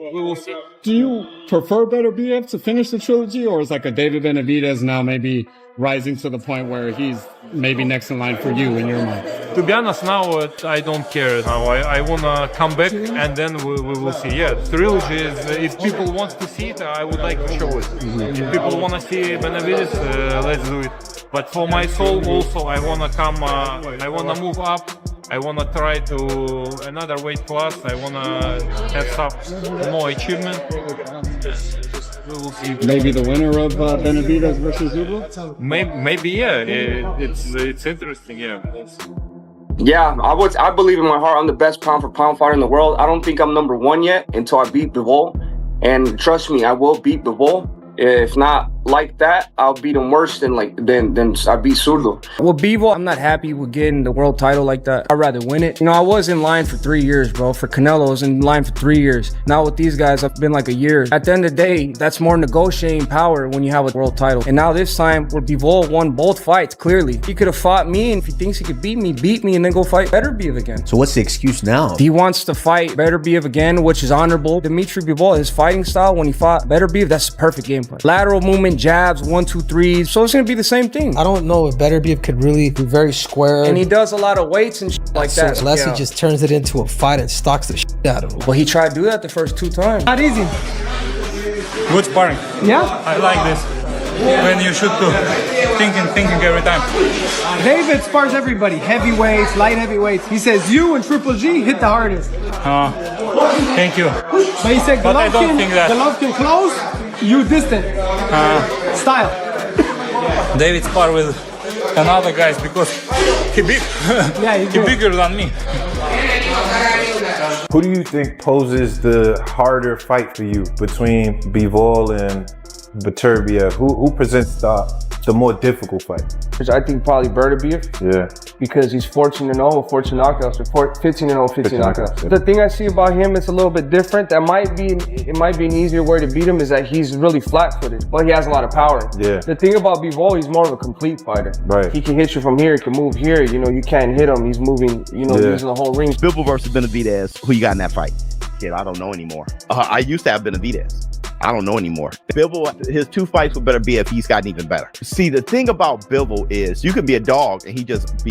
we will see. Do you prefer Beterbiev to finish the trilogy, or is like a David Benavidez now maybe rising to the point where he's maybe next in line for you in your mind? To be honest, now I don't care. Now I wanna come back and then we will see. Yeah, trilogy is. If people want to see it, I would like to show it. If people wanna see Benavidez, let's do it. But for my soul also, I wanna come. I wanna move up. I wanna try to another weight class. I wanna have some more achievement. We will see. Maybe the winner of Benavidez versus Bivol? Maybe yeah. It's interesting. Yeah. Yeah, I believe in my heart I'm the best pound for pound fighter in the world. I don't think I'm number one yet until I beat Bivol. And trust me, I will beat Bivol. If not like that, I'll beat him worse than I beat Zurdo. With Bivol, I'm not happy with getting the world title like that. I'd rather win it. You know, I was in line for 3 years, bro. For Canelo, I was in line for 3 years. Now with these guys, I've been like a year. At the end of the day, that's more negotiating power when you have a world title. And now this time, where Bivol won both fights, clearly. He could have fought me, and if he thinks he could beat me, and then go fight Beterbiev again. So what's the excuse now? He wants to fight Beterbiev again, which is honorable. Dmitry Bivol, his fighting style, when he fought Beterbiev, that's a perfect game plan. Lateral movement, jabs, 1, 2, 3. So it's gonna be the same thing. I don't know if Beterbiev could really be very square. And he does a lot of weights and shit like that. Unless he just turns it into a fight and stalks the shit out of him. Well, he tried to do that the first 2 times. Not easy. Good sparring. Yeah? I like this. When you should do thinking every time. David spars everybody. Heavyweights, light heavyweights. He says you and Triple G hit the hardest. Thank you. But he said But I don't think that. Golovkin close, you distant. Style. David spar with another guys because he big. Yeah, he bigger than me. Who do you think poses the harder fight for you between Bivol and Beterbiev? Who presents the more difficult fight? I think probably Beterbiev. Yeah. Because he's 14-0, 14 knockouts, or 15-0, 15 knockouts. Yeah. The thing I see about him is a little bit different. It might be an easier way to beat him is that he's really flat-footed, but he has a lot of power. Yeah. The thing about Bivol, he's more of a complete fighter. Right. He can hit you from here, he can move here. You know, you can't hit him. He's moving, using the whole ring. Bivol versus Benavidez. Who you got in that fight? Kid, I don't know anymore. I used to have Benavidez. I don't know anymore. Bivol, his 2 fights with Beterbiev, he's gotten even better. See, the thing about Bivol is you can be a dog and he just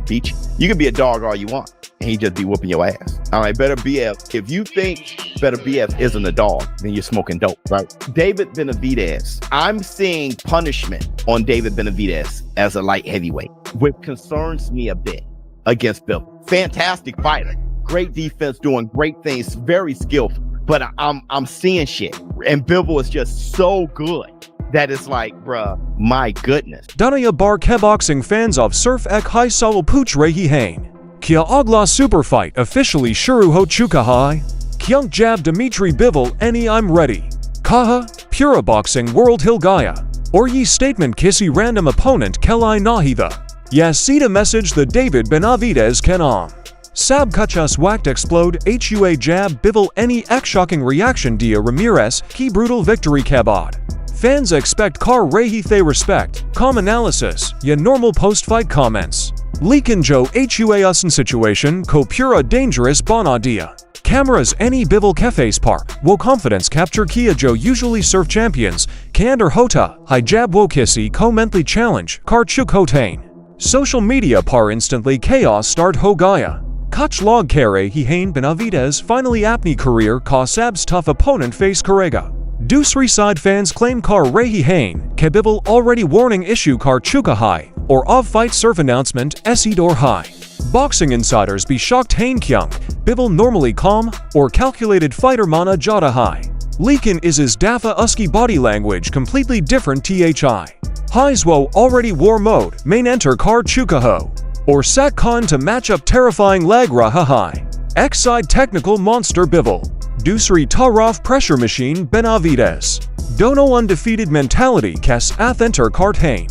beat you. You can be a dog all you want and he just be whooping your ass. All right, Beterbiev, if you think Beterbiev isn't a dog, then you're smoking dope, right? David Benavidez, I'm seeing punishment on David Benavidez as a light heavyweight, which concerns me a bit against Bivol. Fantastic fighter, great defense, doing great things, very skillful. But I'm seeing shit, and Bivol is just so good that it's like, bruh, my goodness. Danaya bar kickboxing fans of Surf Ek Hai Salo Puch Rehi Hain. Kia Ogla Super Fight officially Shuruho Chukahai. Kyunk Jab Dmitry Bivol Any I'm Ready. Kaha, Pura Boxing World Hilgaya. Or Ye Statement Kissy Random Opponent Kelai Nahitha. Yasita Message the David Benavidez Kenom. Sab Kachas Whacked Explode Hua Jab Bivol Any Ek Shocking Reaction Dia Ramirez Key Brutal Victory Kabod. Fans expect Kar Rehi Thay Respect. Com Analysis Ya Normal Post-Fight Comments. Leakin Joe Hua Usan Situation Ko Pura Dangerous Bonadia. Cameras Any Bivol Kefes Par Wo Confidence Capture Kia Joe Usually Surf Champions Kander Hota Hijab Wo Kissy Ko Mentally Challenge Kar Chuk Hotain. Social Media Par Instantly Chaos Start Hogaya. Kach Log Kare He Hain Benavidez Finally Apni Career Ka Sab's Tough Opponent Face Karega. Dusri side fans claim Kar Rehi Hain Kebibel already warning issue Kar Chuka High or of fight surf announcement Esidor High. Boxing insiders be shocked Hain Kyung Bibel normally calm or calculated fighter Mana Jada High. Leakin is his Dafa Usky body language completely different Thi. Highswo already war mode main enter Kar Chukaho. Or Sak Khan to match up terrifying Lagra Hahai. X-side technical monster Bivol. Dusri Tarov pressure machine Benavidez. Dono undefeated mentality Kes Athenter Kartain.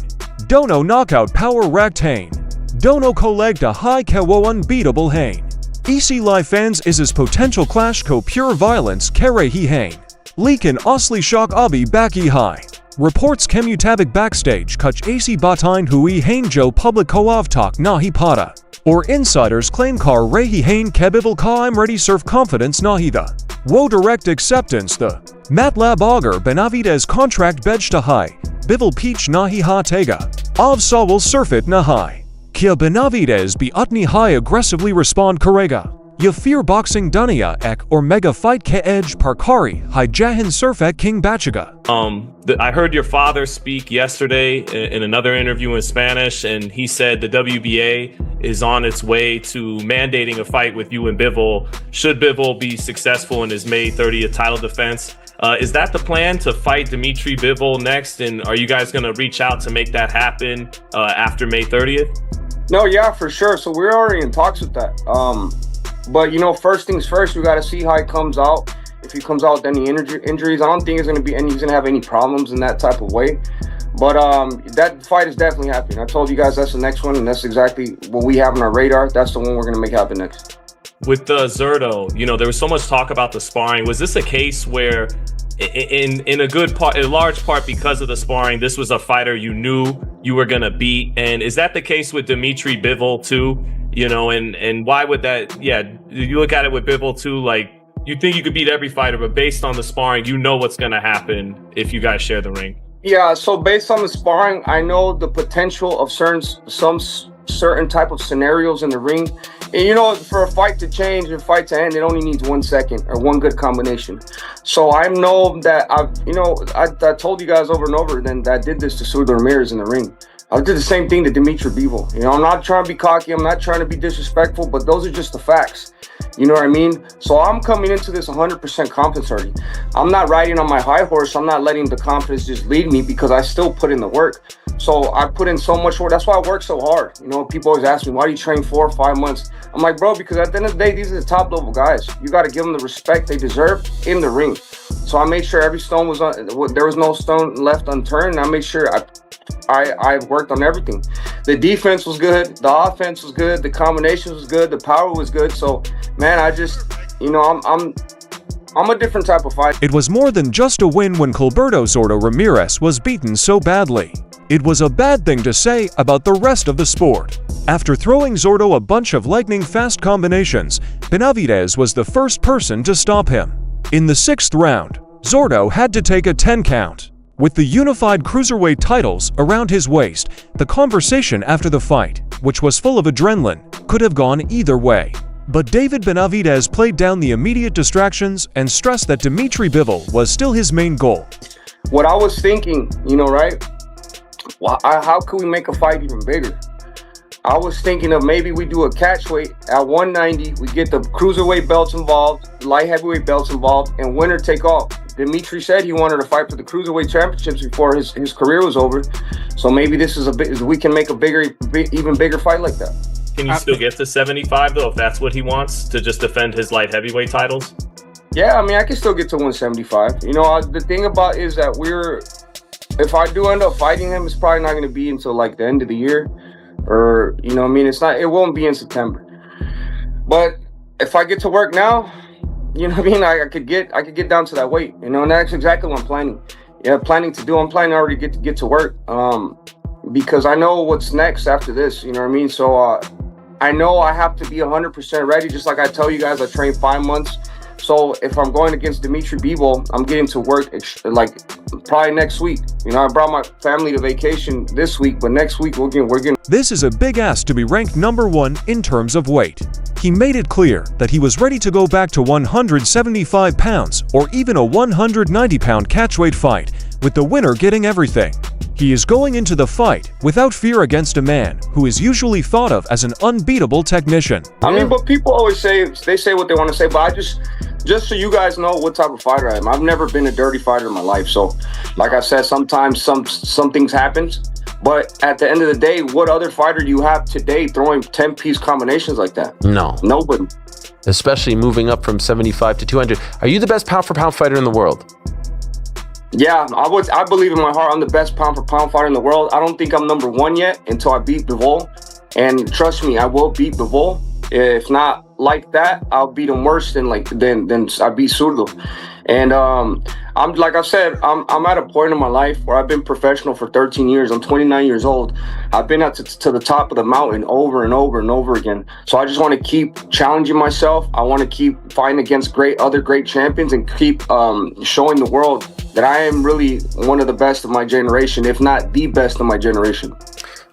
Dono knockout power Raktain. Dono Koleg to high Kewo unbeatable Hain. EC Live fans is his potential clash ko pure violence Kere He Hain. Leakin Osli Shock Abi Baki High. Reports Kemutabik backstage Kuch AC Batine Hui Hainjo public koav talk Nahi Pada. Or insiders claim Kar Rehi Hain Kebibel Ka I'm ready surf confidence Nahida. Wo direct acceptance the Matlab Auger Benavidez contract bedj hai, Bivol peach nahi ha tega, av sawal surfit nahai. Kia Benavidez be utni high aggressively respond karega. Ya fear boxing dunia ek or mega fight ke edge parkari hi jahin surfek king bachiga. I heard your father speak yesterday in another interview in Spanish, and he said the WBA is on its way to mandating a fight with you and Bivol should Bivol be successful in his May 30th title defense. Is that the plan, to fight Dmitry Bivol next? And are you guys going to reach out to make that happen after May 30th? No, yeah, for sure. So we're already in talks with that. But, you know, first things first, we got to see how he comes out. If he comes out with any injuries, I don't think he's going to have any problems in that type of way. But that fight is definitely happening. I told you guys that's the next one, and that's exactly what we have on our radar. That's the one we're going to make happen next. With Zurdo, you know, there was so much talk about the sparring. Was this a case where, in a good part, in large part because of the sparring, this was a fighter you knew you were going to beat? And is that the case with Dmitry Bivol too? You know, and why would that? Yeah, you look at it with Bivol too, like you think you could beat every fighter, but based on the sparring, you know what's going to happen if you guys share the ring. Yeah, so based on the sparring, I know the potential of some certain type of scenarios in the ring. And you know, for a fight to change and fight to end, it only needs 1 second or one good combination. So I know that I told you guys over and over then that I did this to Ramirez in the ring. I did the same thing to Dmitry Bivol. You know, I'm not trying to be cocky. I'm not trying to be disrespectful, but those are just the facts. You know what I mean? So I'm coming into this 100% confidence already. I'm not riding on my high horse. I'm not letting the confidence just lead me because I still put in the work. So I put in so much work. That's why I work so hard. You know, people always ask me, why do you train 4 or 5 months? I'm like, bro, because at the end of the day, these are the top level guys. You got to give them the respect they deserve in the ring. So I made sure every stone was there was no stone left unturned. And I made sure I worked on everything. The defense was good. The offense was good. The combinations was good. The power was good. So, man, I just, you know, I'm a different type of fighter. It was more than just a win when Colberto Zordo Ramirez was beaten so badly. It was a bad thing to say about the rest of the sport. After throwing Zordo a bunch of lightning-fast combinations, Benavidez was the first person to stop him. In the 6th round, Zordo had to take a 10 count. With the unified cruiserweight titles around his waist, the conversation after the fight, which was full of adrenaline, could have gone either way. But David Benavidez played down the immediate distractions and stressed that Dmitry Bivol was still his main goal. What I was thinking, you know, right? Well, how could we make a fight even bigger? I was thinking of maybe we do a catchweight at 190. We get the cruiserweight belts involved, the light heavyweight belts involved, and winner take all. Dmitry said he wanted to fight for the cruiserweight championships before his career was over. So maybe this is we can make a even bigger fight like that. Can you still get to 75 though, if that's what he wants, to just defend his light heavyweight titles? Yeah, I mean, I can still get to 175. You know, the thing about is that if I do end up fighting him, it's probably not going to be until like the end of the year, or you know, what I mean, it won't be in September. But if I get to work now, you know what I mean, I could get down to that weight, you know, and that's exactly what I'm planning. Yeah, planning to do. I'm planning already to get to work, because I know what's next after this. You know what I mean? So I know I have to be 100% ready. Just like I tell you guys, I trained 5 months. So if I'm going against Dmitry Bivol, I'm getting to work like probably next week. You know, I brought my family to vacation this week, but next week we're getting. This is a big ask to be ranked #1 in terms of weight. He made it clear that he was ready to go back to 175 pounds or even a 190-pound catchweight fight, with the winner getting everything. He is going into the fight without fear against a man who is usually thought of as an unbeatable technician. I mean, but people always say what they want to say, but I just so you guys know what type of fighter I am. I've never been a dirty fighter in my life. So, like I said, sometimes some things happen. But at the end of the day, what other fighter do you have today throwing 10-piece combinations like that? No. Nobody. Especially moving up from 75 to 200. Are you the best pound-for-pound fighter in the world? Yeah, I believe in my heart I'm the best pound-for-pound fighter in the world. I don't think I'm #1 yet until I beat Bivol. And trust me, I will beat Bivol. If not like that, I'll beat him worse than I beat Zurdo. And I'm like I said, I'm at a point in my life where I've been professional for 13 years. I'm 29 years old. I've been to the top of the mountain over and over and over again. So I just want to keep challenging myself. I want to keep fighting against other great champions and keep showing the world that I am really one of the best of my generation, if not the best of my generation.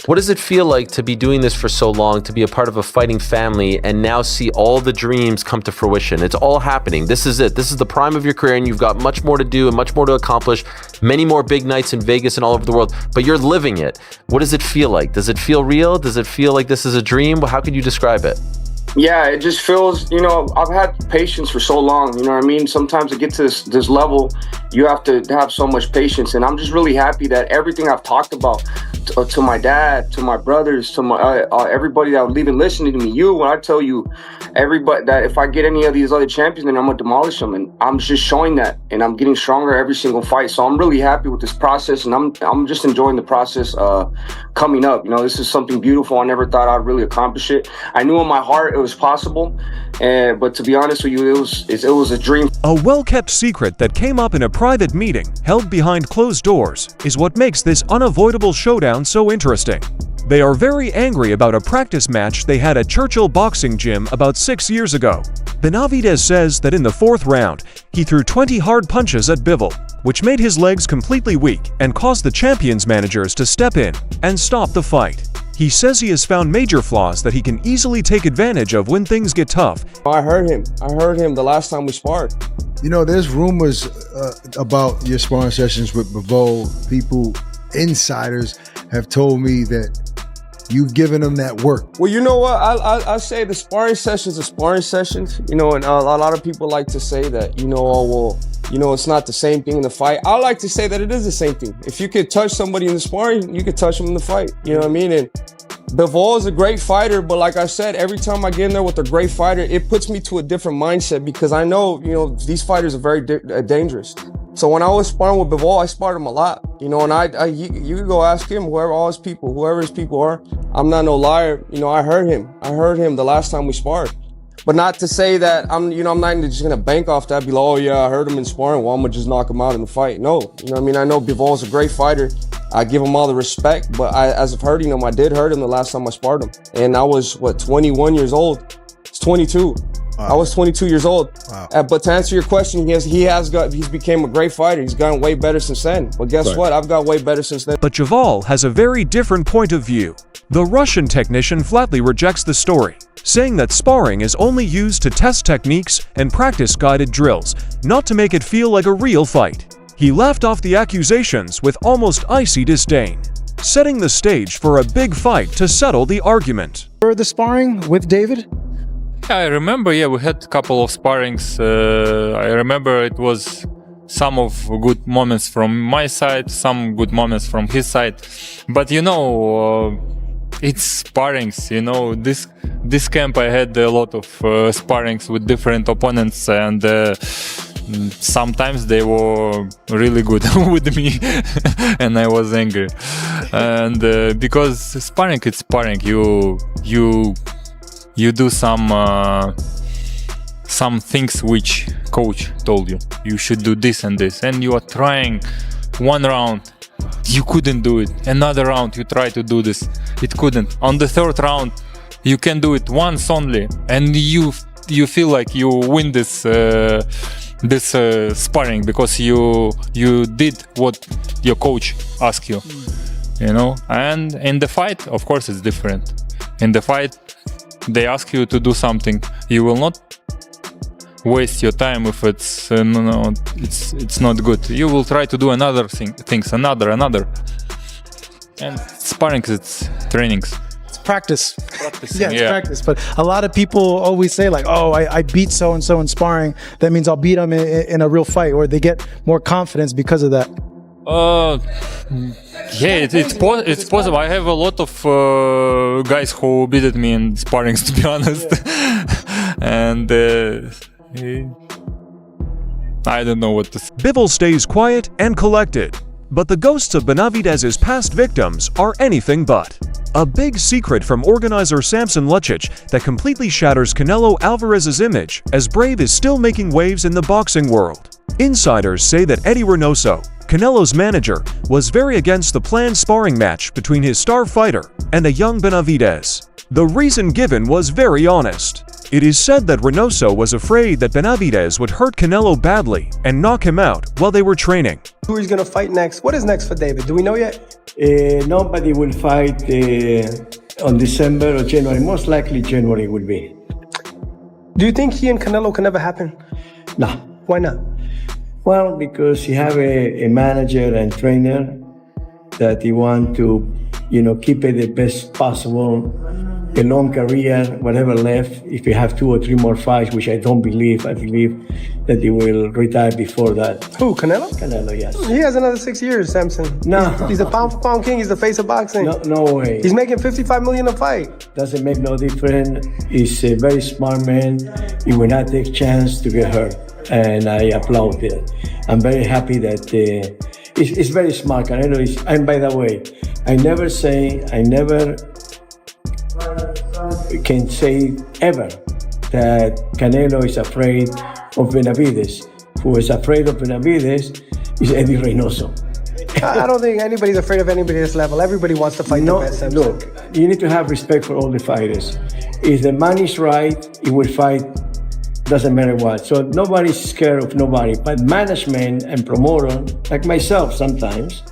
What does it feel like to be doing this for so long, to be a part of a fighting family, and now see all the dreams come to fruition? It's all happening. This is it. This is the prime of your career, and you've got much more to do and much more to accomplish, many more big nights in Vegas and all over the world, but you're living it. What does it feel like? Does it feel real? Does it feel like this is a dream? How could you describe it? Yeah, it just feels, I've had patience for so long, you know what I mean? Sometimes to get to this level, you have to have so much patience. And I'm just really happy that everything I've talked about to my dad, to my brothers, to my everybody that was even listening to me, when I tell you, everybody, that if I get any of these other champions, then I'm going to demolish them. And I'm just showing that, and I'm getting stronger every single fight. So I'm really happy with this process, and I'm just enjoying the process coming up. This is something beautiful. I never thought I'd really accomplish it. I knew in my heart it was possible, but to be honest with you, it was a dream. A well-kept secret that came up in a private meeting held behind closed doors is what makes this unavoidable showdown so interesting. They are very angry about a practice match they had at Churchill Boxing Gym about 6 years ago. Benavidez says that in the 4th round, he threw 20 hard punches at Bivol, which made his legs completely weak and caused the champions managers to step in and stop the fight. He says he has found major flaws that he can easily take advantage of when things get tough. I heard him the last time we sparred. There's rumors about your sparring sessions with Bivol. People, insiders, have told me that you've given him that work. Well, you know what? I say the sparring sessions are sparring sessions. And a lot of people like to say that, it's not the same thing in the fight. I like to say that it is the same thing. If you could touch somebody in the sparring, you could touch them in the fight. You know what I mean? And Bivol is a great fighter, but like I said, every time I get in there with a great fighter, it puts me to a different mindset because I know, these fighters are very dangerous. So when I was sparring with Bivol, I sparred him a lot, and you could go ask him, whoever his people are. I'm not no liar. I heard him the last time we sparred. But not to say that I'm not just gonna bank off that, be like, oh yeah, I heard him in sparring, well, I'm gonna just knock him out in the fight. No, I know Bivol's a great fighter. I give him all the respect, but as of hurting him, I did hurt him the last time I sparred him. And I was, 21 years old? It's 22. Wow. I was 22 years old. Wow. But to answer your question, he's became a great fighter. He's gotten way better since then. But guess what? I've got way better since then. But Bivol has a very different point of view. The Russian technician flatly rejects the story, saying that sparring is only used to test techniques and practice guided drills, not to make it feel like a real fight. He laughed off the accusations with almost icy disdain, setting the stage for a big fight to settle the argument. For the sparring with David? I remember, we had a couple of sparrings. I remember it was some of good moments from my side, some good moments from his side. But it's sparrings, this camp I had a lot of sparrings with different opponents, and sometimes they were really good with me and I was angry. And because sparring, it's sparring, you do some things which coach told you should do this and this, and you are trying one round, you couldn't do it. Another round you try to do this, it couldn't. On the 3rd round you can do it once only, and you feel like you win this sparring because you did what your coach asked you, And in the fight, of course, it's different. In the fight, they ask you to do something, you will not waste your time if it's it's not good. You will try to do another another, and sparring, it's trainings. It's practice. Practicing, it's practice. But a lot of people always say like, oh, I beat so and so in sparring, that means I'll beat them in a real fight, or they get more confidence because of that. It's possible. I have a lot of guys who beat me in sparrings, to be honest. And I don't know what to say. Bivol stays quiet and collected, but the ghosts of Benavidez's past victims are anything but. A big secret from organizer Samson Lucic that completely shatters Canelo Alvarez's image, as Brave is still making waves in the boxing world. Insiders say that Eddie Reynoso, Canelo's manager, was very against the planned sparring match between his star fighter and the young Benavidez. The reason given was very honest. It is said that Reynoso was afraid that Benavidez would hurt Canelo badly and knock him out while they were training. Who he's gonna fight next? What is next for David? Do we know yet? Nobody will fight on December or January. Most likely January will be. Do you think he and Canelo can ever happen? No. Why not? Well, because he have a manager and trainer that he want to, keep it the best possible, a long career, whatever left. If you have 2 or 3 more fights, which I don't believe, I believe that he will retire before that. Who, Canelo? Canelo, yes. He has another 6 years, Samson. No. He's a pound-for-pound king. He's the face of boxing. No way. He's making $55 million a fight. Doesn't make no difference. He's a very smart man. He will not take chance to get hurt. And I applaud it. I'm very happy that it's very smart. Canelo is, and by the way, I never can say ever that Canelo is afraid of Benavidez. Who is afraid of Benavidez is Eddie Reynoso. I don't think anybody's afraid of anybody at this level. Everybody wants to fight the best. Look, you need to have respect for all the fighters. If the money's right, he will fight. Doesn't matter what. So nobody's scared of nobody. But management and promoter, like myself sometimes,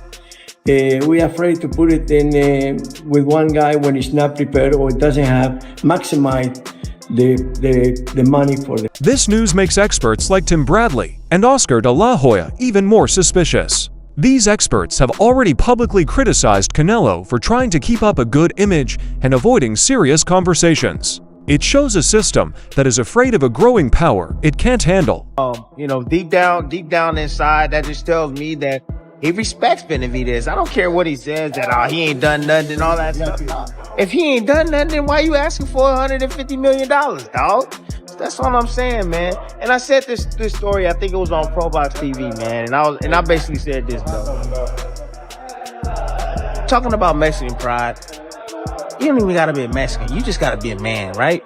we're afraid to put it in with one guy when he's not prepared or doesn't have maximize the money for it. This news makes experts like Tim Bradley and Oscar de la Hoya even more suspicious. These experts have already publicly criticized Canelo for trying to keep up a good image and avoiding serious conversations. It shows a system that is afraid of a growing power it can't handle. Deep down inside, that just tells me that he respects Benavidez. I don't care what he says, that he ain't done nothing and all that stuff. If he ain't done nothing, then why you asking for $150 million, dog? That's all I'm saying, man. And I said this story, I think it was on Pro Box TV, man. And I basically said this, bro. Talking about Mexican pride, you don't even gotta be a Mexican. You just gotta be a man, right?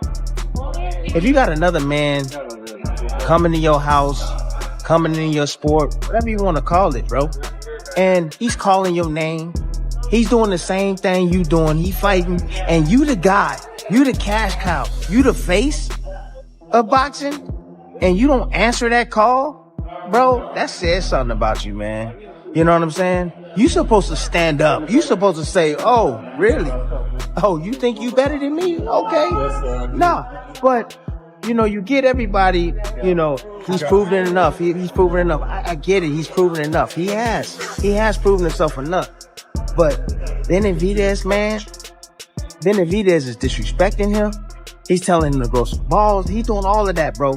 If you got another man coming to your house, coming in your sport, whatever you want to call it, bro, and he's calling your name, he's doing the same thing you doing, he fighting, and you the guy, you the cash cow, you the face of boxing, and you don't answer that call, bro, that says something about you, man. You know what I'm saying? You supposed to stand up. You supposed to say, oh, really? Oh, you think you better than me? Okay. Nah, but, you get everybody, he's proven enough. He's proven enough. I get it. He's proven enough. He has proven himself enough. But Benavidez, man, Benavidez is disrespecting him. He's telling him to grow some balls. He's doing all of that, bro.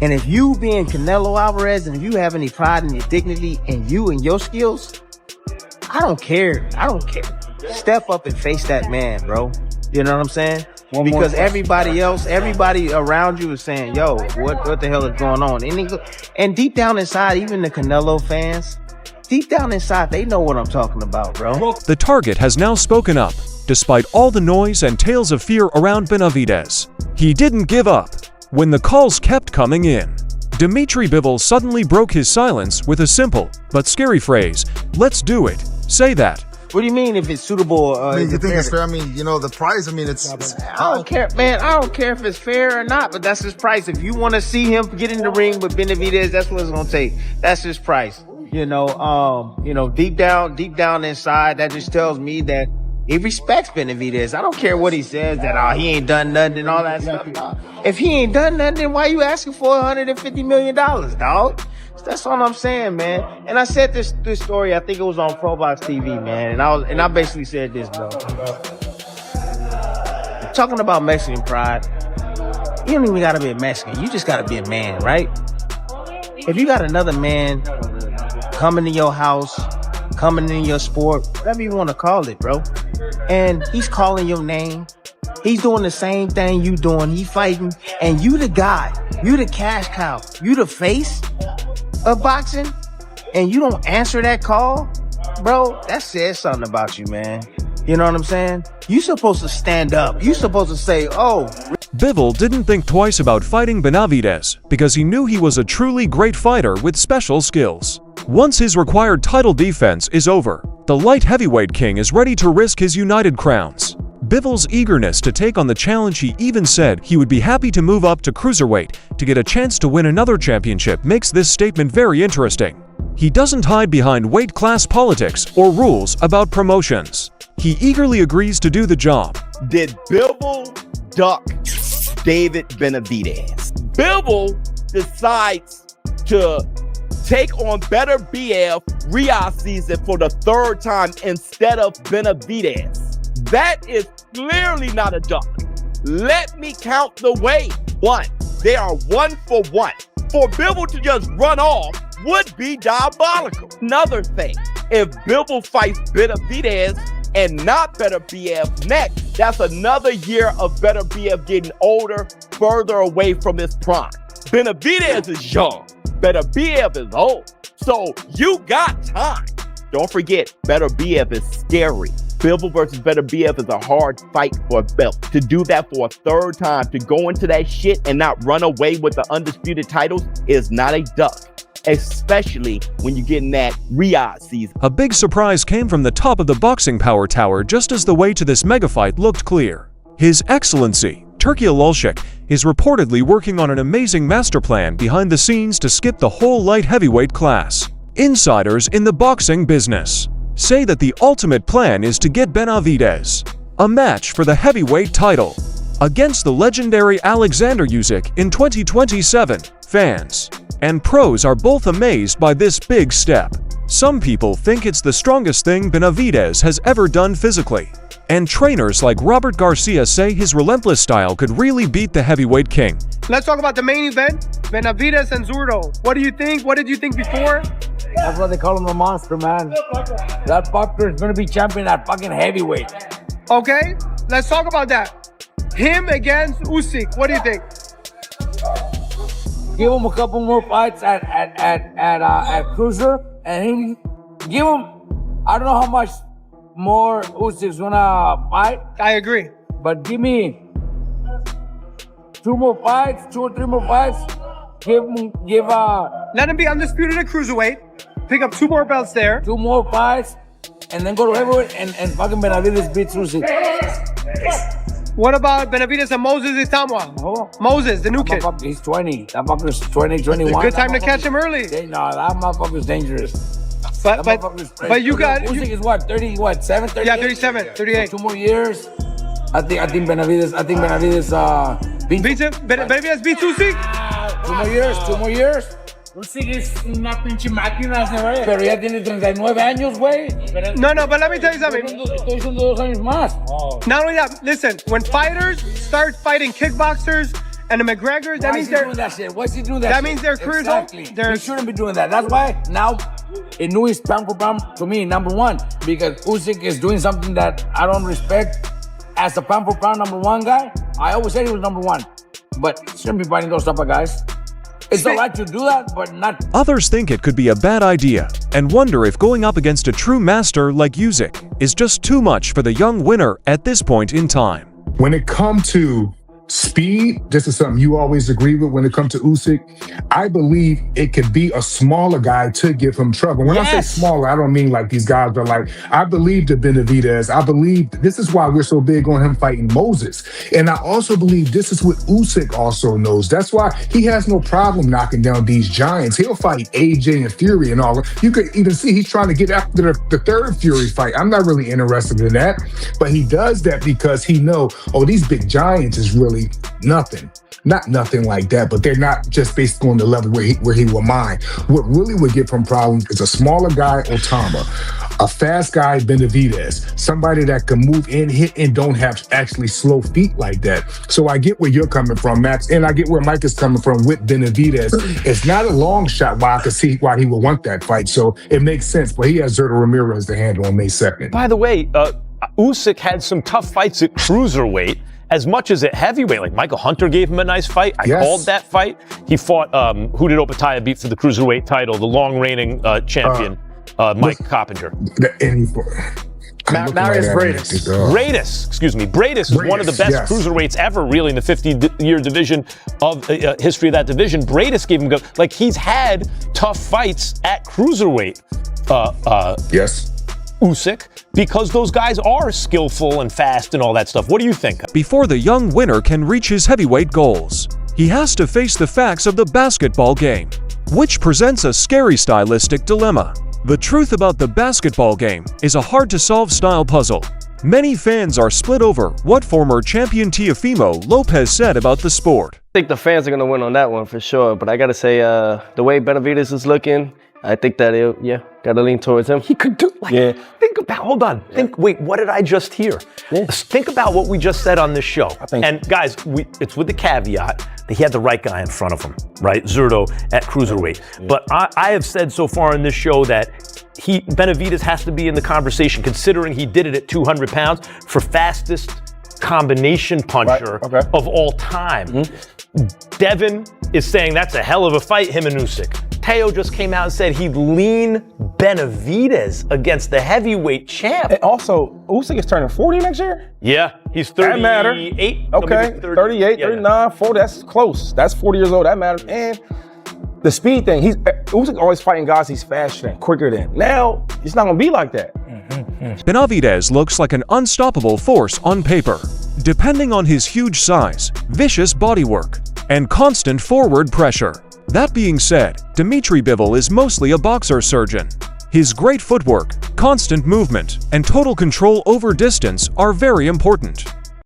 And if you being Canelo Alvarez, and if you have any pride in your dignity and you and your skills, I don't care. Step up and face that man, bro. You know what I'm saying? Because everybody around you is saying, yo, what the hell is going on? And deep down inside, even the Canelo fans, deep down inside, they know what I'm talking about, bro. The target has now spoken up, despite all the noise and tales of fear around Benavidez. He didn't give up when the calls kept coming in. Dmitry Bivol suddenly broke his silence with a simple but scary phrase, "Let's do it. Say that." What do you mean if it's suitable? You think it's fair? I mean, the price, it's I don't care, man. I don't care if it's fair or not, but that's his price. If you want to see him get in the ring with Benavidez, that's what it's going to take. That's his price. Deep down inside, that just tells me that he respects Benavidez. I don't care what he says, that he ain't done nothing and all that stuff. If he ain't done nothing, then why you asking for $150 million, dog? That's all I'm saying, man. And I said this story, I think it was on Pro Box TV, man. And I basically said this, bro. Talking about Mexican pride, you don't even gotta be a Mexican. You just gotta be a man, right? If you got another man coming to your house, coming in your sport, whatever you want to call it, bro, and he's calling your name, he's doing the same thing you doing, he fighting, and you the guy, you the cash cow, you the face of boxing, and you don't answer that call, bro, that says something about you, man. You know what I'm saying? You supposed to stand up. You supposed to say, oh, Bivol didn't think twice about fighting Benavidez because he knew he was a truly great fighter with special skills. Once his required title defense is over, the light heavyweight king is ready to risk his united crowns. Bivol's eagerness to take on the challenge, he even said he would be happy to move up to cruiserweight to get a chance to win another championship, makes this statement very interesting. He doesn't hide behind weight class politics or rules about promotions. He eagerly agrees to do the job. Did Bivol duck David Benavidez? Bivol decides to take on Beterbiev Riyadh season for the third time instead of Benavidez. That is clearly not a duck. Let me count the way. 1. They are 1 for 1. For Bivol to just run off would be diabolical. Another thing, if Bivol fights Benavidez and not Beterbiev next, that's another year of Beterbiev getting older, further away from his prime. Benavidez is young. Beterbiev is old. So you got time. Don't forget, Beterbiev is scary. Bivol versus Beterbiev is a hard fight for a belt. To do that for a third time, to go into that shit and not run away with the undisputed titles is not a duck, especially when you get in that Riyadh season. A big surprise came from the top of the boxing power tower just as the way to this mega fight looked clear. His Excellency, Turki Alalshik, is reportedly working on an amazing master plan behind the scenes to skip the whole light heavyweight class. Insiders in the boxing business say that the ultimate plan is to get Benavidez a match for the heavyweight title against the legendary Alexander Usyk in 2027. Fans and pros are both amazed by this big step. Some people think it's the strongest thing Benavidez has ever done physically, and trainers like Robert Garcia say his relentless style could really beat the heavyweight king. Let's talk about the main event, Benavidez and Zurdo. What do you think? What did you think before? That's what they call him, the monster, man. That fucker is gonna be champion at fucking heavyweight. Okay, let's talk about that. Him against Usyk. What do you think? Give him a couple more fights at cruiser, and he give him. I don't know how much more Usyk's gonna fight. I agree, but give me 2 more fights, 2 or 3 more fights. Let him be undisputed at cruiserweight. Pick up 2 more belts there. 2 more fights, and then go to heavyweight and fucking Benavidez beats Usyk. What about Benavidez and Moses Itamwa? Oh. Moses, the new kid. He's 20. That fucker's 20, 21. It's a good time to catch him early. No, that motherfucker's dangerous. But you got Usyk is what, 30, what, 7, 38? Yeah, 37, 38. So 2 more years. I think Benavidez beats him. Benavidez beats Usyk. 2 more years, 2 more years. Usyk es una pinche máquina, se Pero ya tiene 39 años, güey. No, but let me tell you something. Estoy diciendo 2 años más. Not only that, listen, when fighters start fighting kickboxers and the McGregors, that means they're doing that shit. What's he doing that? That means their careers exactly. They shouldn't be doing that. That's why now Inu is pound for pound to me #1 because Usyk is doing something that I don't respect. As a pound for pound #1 guy, I always said he was #1, but shouldn't be fighting those type of guys. It's all right to do that, but not. Others think it could be a bad idea and wonder if going up against a true master like Usyk is just too much for the young winner at this point in time. When it comes to speed, this is something you always agree with when it comes to Usyk. I believe it could be a smaller guy to give him trouble. When I say smaller, I don't mean like these guys are like, I believe the Benavidez. I believe this is why we're so big on him fighting Moses. And I also believe this is what Usyk also knows. That's why he has no problem knocking down these giants. He'll fight AJ and Fury and all. You could even see he's trying to get after the third Fury fight. I'm not really interested in that, but he does that because he know, oh, these big giants is really nothing. Not nothing like that, but they're not just basically on the level where he will mine. What really would give him problems is a smaller guy, Otama, a fast guy, Benavidez, somebody that can move in, hit, and don't have actually slow feet like that. So I get where you're coming from, Max, and I get where Mike is coming from with Benavidez. It's not a long shot why I can see why he would want that fight, so it makes sense, but he has Zurdo Ramirez to handle on May 2nd. By the way, Usyk had some tough fights at cruiserweight as much as at heavyweight. Like Michael Hunter gave him a nice fight. I called that fight. He fought, who did Opataya beat for the cruiserweight title? The long reigning champion, Mike Coppinger. Marius Bradis, excuse me. Bradis is one of the best cruiserweights ever, really, in the 50-year division of history of that division. Bradis gave him go. Like, he's had tough fights at cruiserweight. Usyk, because those guys are skillful and fast and all that stuff. What do you think? Before the young winner can reach his heavyweight goals, he has to face the facts of the basketball game, which presents a scary stylistic dilemma. The truth about the basketball game is a hard-to-solve style puzzle. Many fans are split over what former champion Teofimo Lopez said about the sport. I think the fans are going to win on that one for sure, but I got to say, the way Benavidez is looking, I think that, got to lean towards him. He could do, think about, hold on, wait, what did I just hear? Think about what we just said on this show. And guys, it's with the caveat that he had the right guy in front of him, right? Zurdo at cruiserweight. But I have said so far in this show that Benavidez has to be in the conversation, considering he did it at 200 pounds for fastest combination puncher of all time. Devin is saying that's a hell of a fight, him and Usyk. Teo just came out and said he'd lean Benavidez against the heavyweight champ. And also, Usyk is turning 40 next year? Yeah, he's 38. That matter. Okay, 38, 39, 40, that's close. That's 40 years old, that matters. And the speed thing, Usyk always fighting guys he's faster than, quicker than. Now, it's not gonna be like that. Benavidez looks like an unstoppable force on paper, depending on his huge size, vicious bodywork, and constant forward pressure. That being said, Dmitry Bivol is mostly a boxer surgeon. His great footwork, constant movement, and total control over distance are very important.